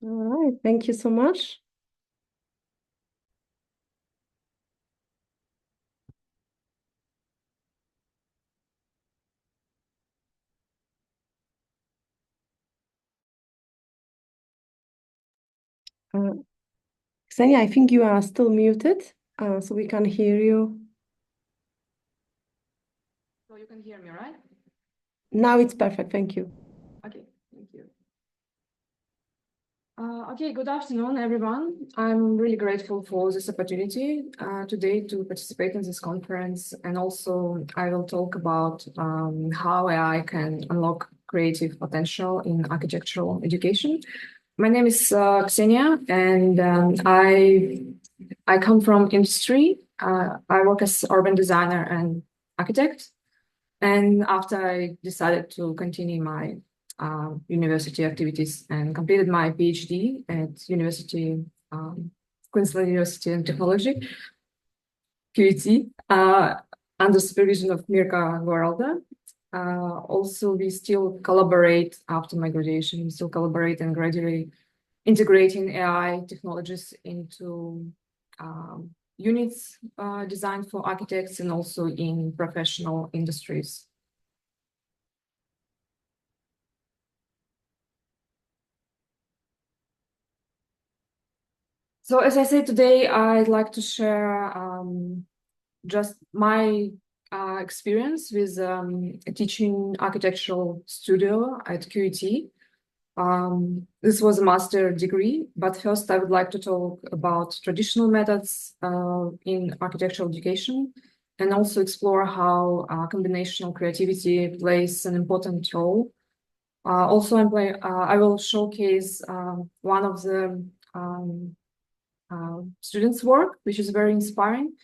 All right, thank you so much. Uh, Ksenia, I think you are still muted, so we can hear you. So you can hear me, right? Now it's perfect, thank you. Okay, thank you. Okay, good afternoon, everyone. I'm really grateful for this opportunity today to participate in this conference. And also, I will talk about how AI can unlock creative potential in architectural education. My name is Ksenia, and I come from industry. I work as urban designer and architect. And after I decided to continue my university activities and completed my PhD at Queensland University in Technology, QUT, under supervision of Mirko and Guaralda. Also, we still collaborate after my graduation. We still collaborate and gradually integrating AI technologies into units designed for architects and also in professional industries. So as I said today, I'd like to share just my experience with teaching architectural studio at QUT. This was a master degree, but first I would like to talk about traditional methods in architectural education and also explore how combinational creativity plays an important role. Also, I will showcase one of the students' work, which is very inspiring.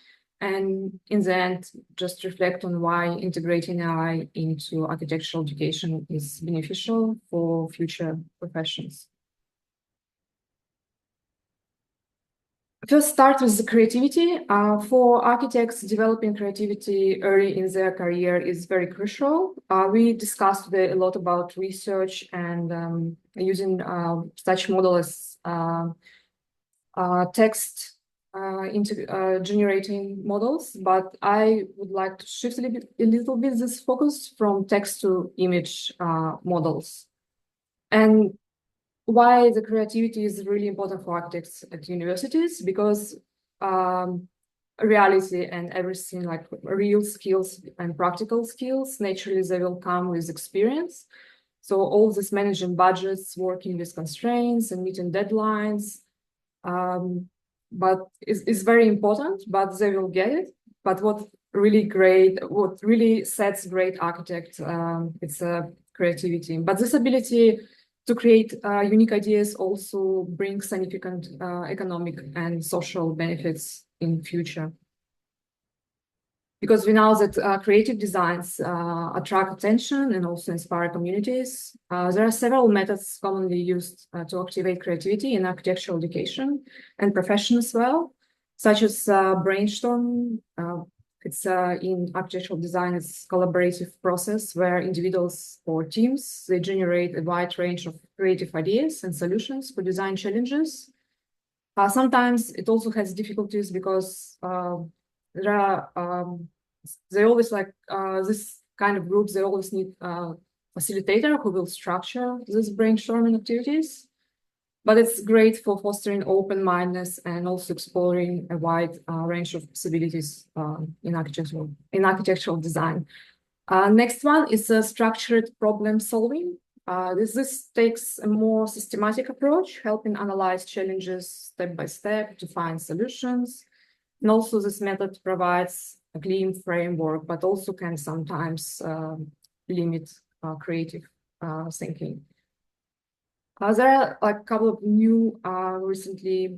And in the end, just reflect on why integrating AI into architectural education is beneficial for future professions. First, start with the creativity. For architects, developing creativity early in their career is very crucial. We discussed today a lot about research and using such models as text into generating models, but I would like to shift a little bit this focus from text to image models. And why the creativity is really important for architects at universities, because reality and everything like real skills and practical skills, naturally they will come with experience. So all this managing budgets, working with constraints and meeting deadlines, but it's very important, but they will get it. But what really sets great architect, it's creativity. But this ability to create unique ideas also brings significant economic and social benefits in future. Because we know that creative designs attract attention and also inspire communities. There are several methods commonly used to activate creativity in architectural education and profession as well, such as brainstorm. It's in architectural design, it's a collaborative process where individuals or teams, they generate a wide range of creative ideas and solutions for design challenges. Sometimes it also has difficulties because there are they always like this kind of groups, they always need a facilitator who will structure these brainstorming activities. But it's great for fostering open-mindedness and also exploring a wide range of possibilities in architectural design. Next one is structured problem solving. This takes a more systematic approach, helping analyze challenges step by step to find solutions. And also this method provides a clean framework, but also can sometimes limit creative thinking. There are like a couple of new recently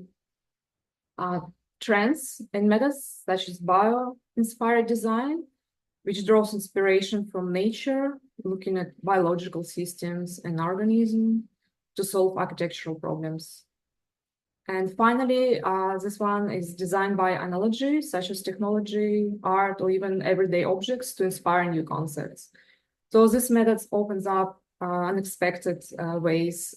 trends and methods such as bio-inspired design, which draws inspiration from nature, looking at biological systems and organisms to solve architectural problems. And finally, this one is designed by analogy, such as technology, art, or even everyday objects to inspire new concepts. So this method opens up unexpected ways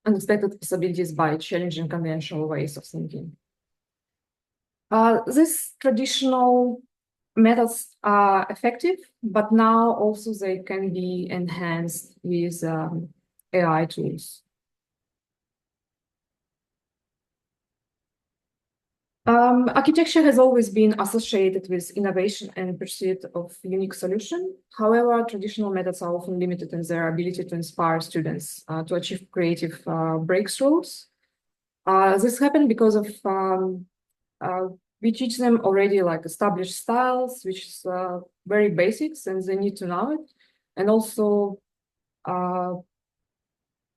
unexpected possibilities by challenging conventional ways of thinking. These traditional methods are effective, but now also they can be enhanced with AI tools. Architecture has always been associated with innovation and pursuit of unique solution. However, traditional methods are often limited in their ability to inspire students to achieve creative breakthroughs. This happened because of we teach them already like established styles, which is very basics, and they need to know it. And also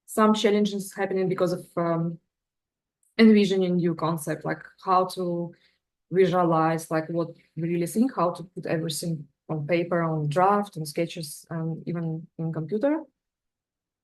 some challenges happening because of envisioning new concept, like how to visualize like what we really think, how to put everything on paper, on draft, on sketches, and even in computer.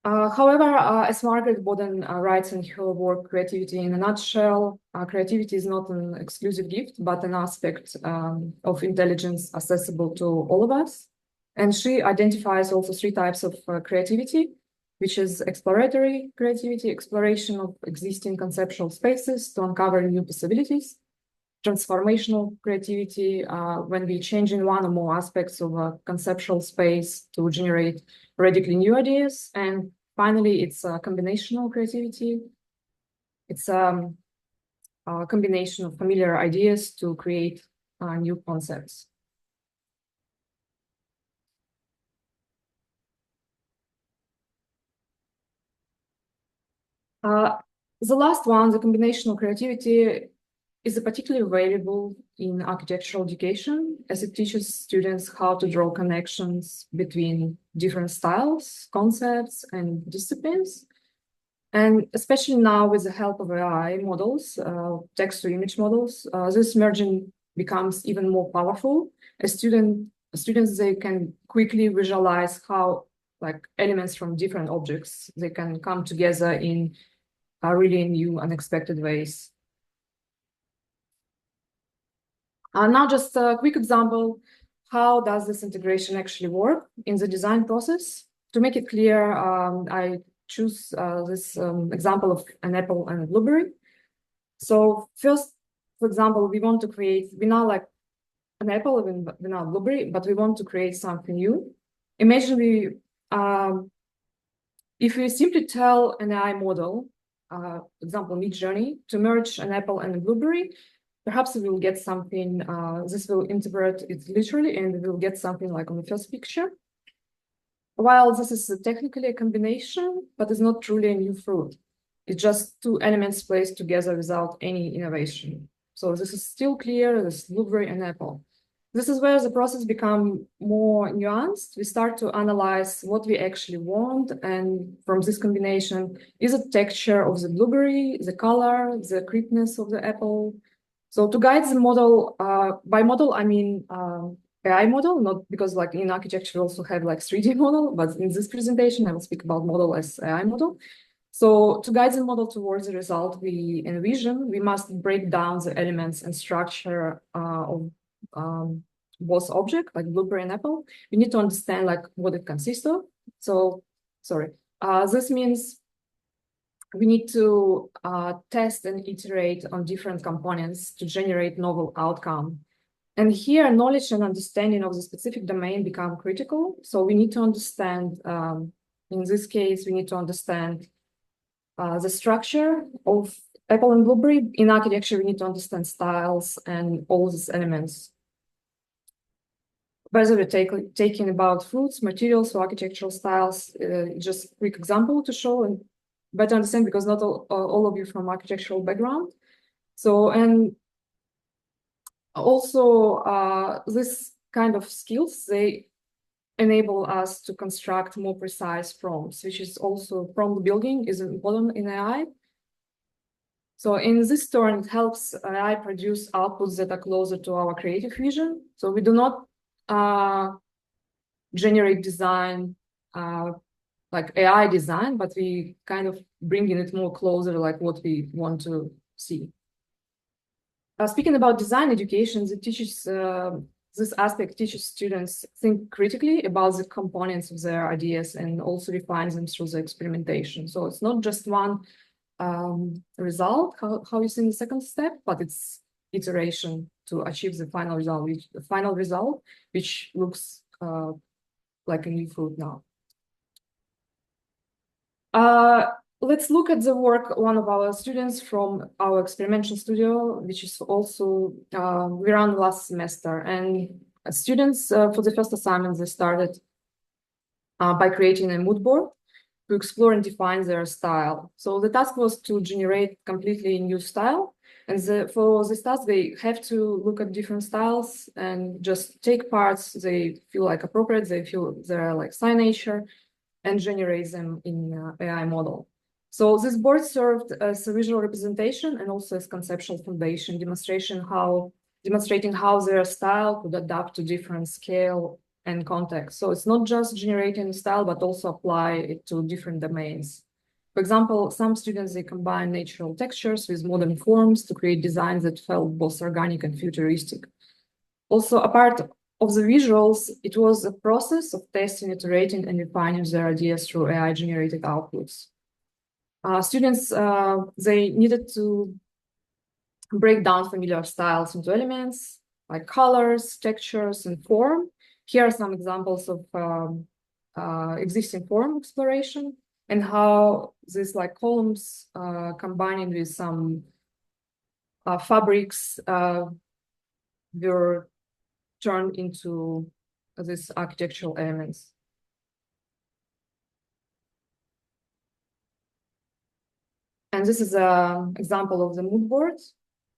However, as Margaret Boden writes in her work, Creativity in a Nutshell, creativity is not an exclusive gift, but an aspect of intelligence accessible to all of us. And she identifies also three types of creativity, which is exploratory creativity, exploration of existing conceptual spaces to uncover new possibilities, transformational creativity, when we change in one or more aspects of a conceptual space to generate radically new ideas. And finally, it's combinational creativity. It's a combination of familiar ideas to create new concepts. The last one, the combinational creativity, is particularly valuable in architectural education, as it teaches students how to draw connections between different styles, concepts, and disciplines. And especially now with the help of AI models, text-to-image models, this merging becomes even more powerful. As students, they can quickly visualize how like elements from different objects, they can come together in really new, unexpected ways. Now just a quick example, how does this integration actually work in the design process? To make it clear, I choose this example of an apple and a blueberry. So first, for example, we now like an apple, we now a blueberry, but we want to create something new. Imagine if we simply tell an AI model, example, Midjourney, to merge an apple and a blueberry, perhaps we will get something, this will interpret it literally, and we will get something like on the first picture. While this is technically a combination, but it's not truly a new fruit. It's just two elements placed together without any innovation. So this is still clear, this blueberry and apple. This is where the process becomes more nuanced. We start to analyze what we actually want, and from this combination, is it texture of the blueberry, the color, the crispness of the apple? So to guide the model, by model, I mean AI model, not because like in architecture we also have like 3D model, but in this presentation, I will speak about model as AI model. So to guide the model towards the result we envision, we must break down the elements and structure of both objects, like blueberry and apple. We need to understand like what it consists of. So, sorry, this means we need to test and iterate on different components to generate novel outcome. And here, knowledge and understanding of the specific domain become critical. So we need to understand, in this case, we need to understand the structure of apple and blueberry. In architecture, we need to understand styles and all these elements. Whether we're taking about fruits, materials, or architectural styles, just a quick example to show and better understand, because not all of you from architectural background. So, and also this kind of skills, they enable us to construct more precise prompts, which is also prompt building is important in AI. So in this turn, it helps AI produce outputs that are closer to our creative vision. So we do not generate design like AI design, but we kind of bringing it more closer, like what we want to see. Speaking about design education, it teaches this aspect teaches students think critically about the components of their ideas and also refines them through the experimentation. So it's not just one result, how you see in the second step, but it's iteration to achieve the final result, which looks like a new fruit now. Let's look at the work one of our students from our experimental studio, which is also we ran last semester. And students for the first assignment, they started by creating a mood board to explore and define their style. So the task was to generate completely new style. And for this task, they have to look at different styles and just take parts they feel like appropriate, they feel they're like signature, and generate them in AI model. So this board served as a visual representation and also as conceptual foundation, demonstrating how their style could adapt to different scale and context. So it's not just generating style, but also apply it to different domains. For example, some students, they combine natural textures with modern forms to create designs that felt both organic and futuristic. Also, apart of the visuals, it was a process of testing, iterating, and refining their ideas through AI-generated outputs. Students, they needed to break down familiar styles into elements like colors, textures, and form. Here are some examples of existing form exploration and how these like columns combining with some fabrics were turned into these architectural elements. And this is an example of the mood board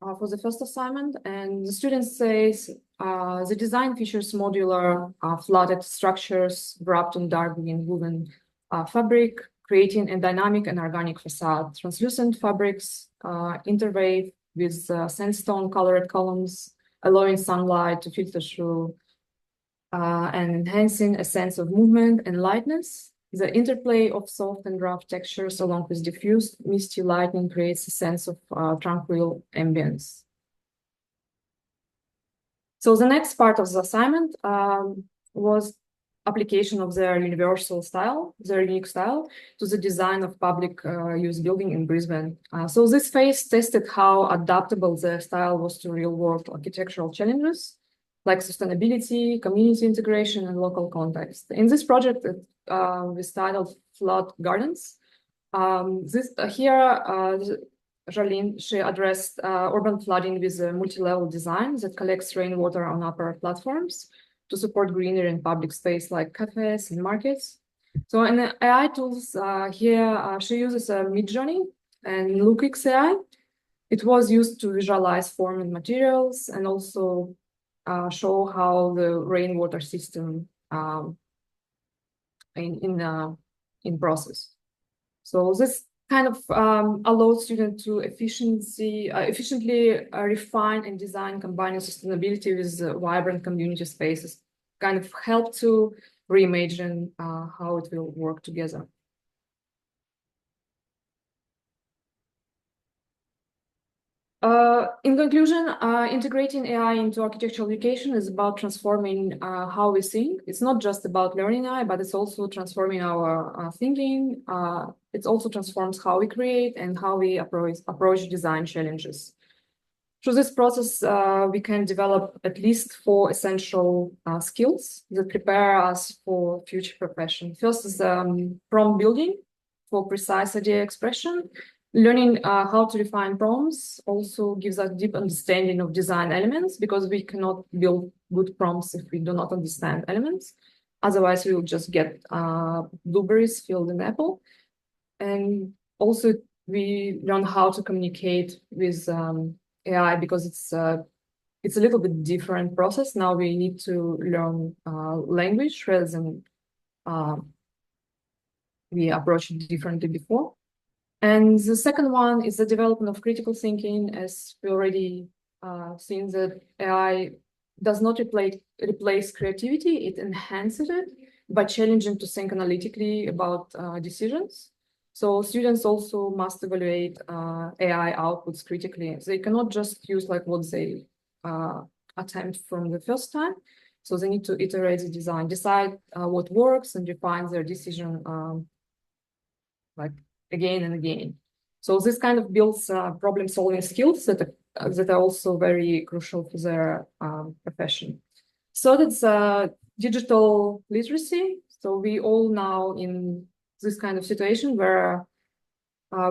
for the first assignment. And the student says the design features modular flooded structures wrapped in dark green woven fabric, creating a dynamic and organic facade. Translucent fabrics interweave with sandstone colored columns, allowing sunlight to filter through and enhancing a sense of movement and lightness. The interplay of soft and rough textures along with diffused misty lighting creates a sense of tranquil ambience. So the next part of the assignment was application of their universal style, their unique style, to the design of public use building in Brisbane. So this phase tested how adaptable their style was to real-world architectural challenges, like sustainability, community integration, and local context. In this project, we titled Flood Gardens. Jarlene, she addressed urban flooding with a multi-level design that collects rainwater on upper platforms to support greenery in public space like cafes and markets. So in the AI tools here, she uses a Midjourney and LookX AI. It was used to visualize form and materials and also show how the rainwater system in process. So this kind of allows students to efficiently refine and design combining sustainability with vibrant community spaces, kind of help to reimagine how it will work together. In conclusion, integrating AI into architectural education is about transforming how we think. It's not just about learning AI, but it's also transforming our thinking. It also transforms how we create and how we approach design challenges. Through this process, we can develop at least 4 essential skills that prepare us for future profession. First is prompt building for precise idea expression. Learning how to refine prompts also gives us deep understanding of design elements, because we cannot build good prompts if we do not understand elements. Otherwise, we will just get blueberries filled in apple. And also, we learn how to communicate with AI, because it's a little bit different process. Now we need to learn language rather than we approached it differently before. And the second one is the development of critical thinking, as we already seen that AI does not replace creativity, it enhances it by challenging to think analytically about decisions. So students also must evaluate AI outputs critically. They cannot just use like what they attempt from the first time. So they need to iterate the design, decide what works, and refine their decision like again and again. So this kind of builds problem-solving skills that are also very crucial for their profession. So that's digital literacy. So we all now in this kind of situation where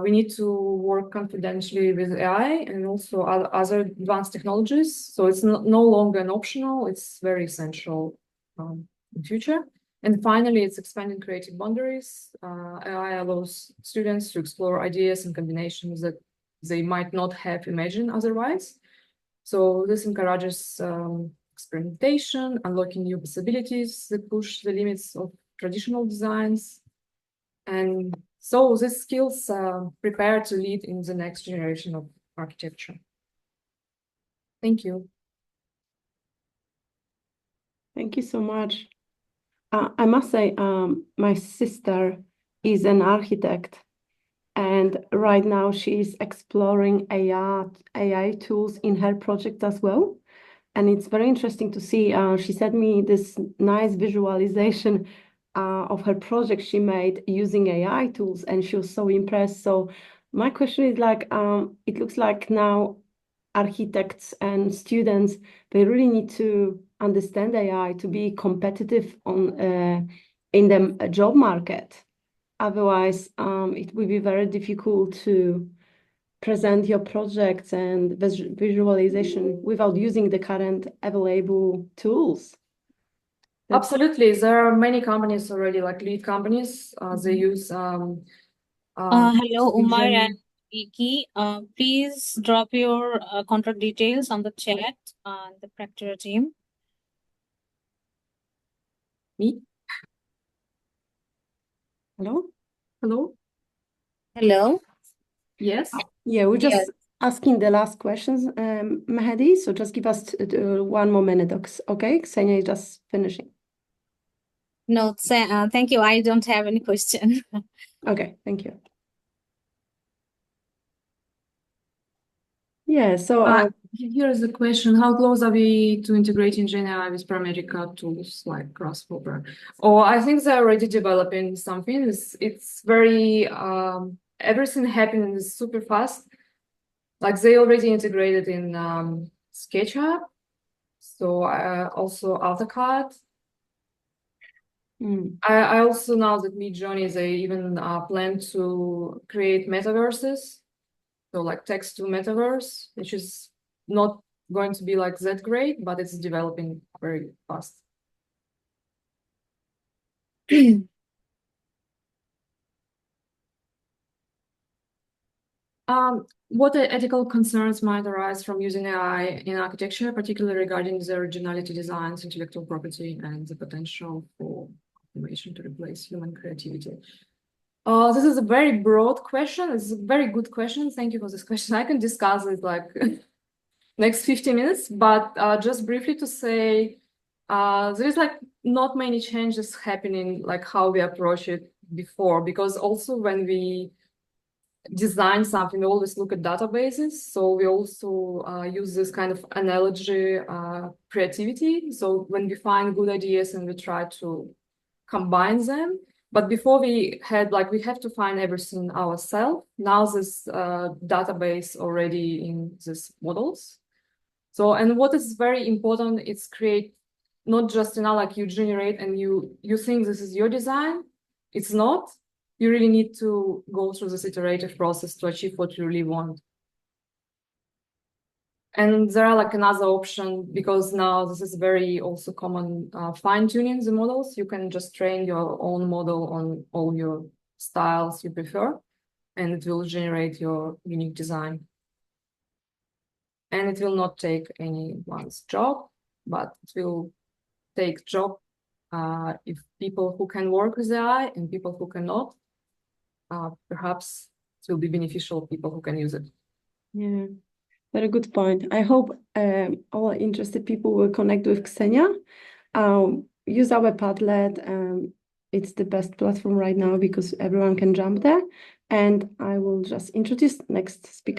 we need to work confidentially with AI and also other advanced technologies. So it's no longer an optional, it's very essential in the future. And finally, it's expanding creative boundaries. AI allows students to explore ideas and combinations that they might not have imagined otherwise. So this encourages experimentation, unlocking new possibilities that push the limits of traditional designs. And so these skills prepare to lead in the next generation of architecture. Thank you. Thank you so much. I must say, my sister is an architect, and right now she is exploring AI tools in her project as well. And it's very interesting to see. She sent me this nice visualization of her project she made using AI tools, and she was so impressed. So my question is like, it looks like now architects and students, they really need to understand AI to be competitive in the job market. Otherwise, it will be very difficult to present your projects and visualization without using the current available tools. Absolutely. There are many companies already, like lead companies. They use hello, Umar and Iki. Please drop your contact details on the chat and the Practora team. Me? Hello? Hello? Hello. Yes. Yeah, we're just asking the last questions, Mehdi. So just give us 1 more minute, okay? Ksenia is just finishing. No, thank you. I don't have any question. Okay, thank you. Yeah, so here's a question. How close are we to integrating GenAI with parametric tools like Grasshopper? Oh, I think they're already developing something. It's very, everything happening super fast. Like they already integrated in SketchUp. So also AutoCAD. I also know that Midjourney, they even plan to create metaverses. So like text to metaverse, which is not going to be like that great, but it's developing very fast. What ethical concerns might arise from using AI in architecture, particularly regarding the originality designs, intellectual property, and the potential for automation to replace human creativity? This is a very broad question. It's a very good question. Thank you for this question. I can discuss it like next 50 minutes, but just briefly to say, there is like not many changes happening like how we approach it before, because also when we design something, we always look at databases. So we also use this kind of analogy creativity. So when we find good ideas and we try to combine them, but before we had like, we have to find everything ourselves. Now this database already in these models. So, and what is very important is create not just, like you generate and you think this is your design. It's not. You really need to go through this iterative process to achieve what you really want. And there are like another option, because now this is very also common, fine-tuning the models. You can just train your own model on all your styles you prefer, and it will generate your unique design. And it will not take anyone's job, but it will take job if people who can work with AI and people who cannot. Perhaps it will be beneficial for people who can use it. Yeah, very good point. I hope all interested people will connect with Ksenia. Use our Padlet. It's the best platform right now because everyone can jump there. And I will just introduce next speaker.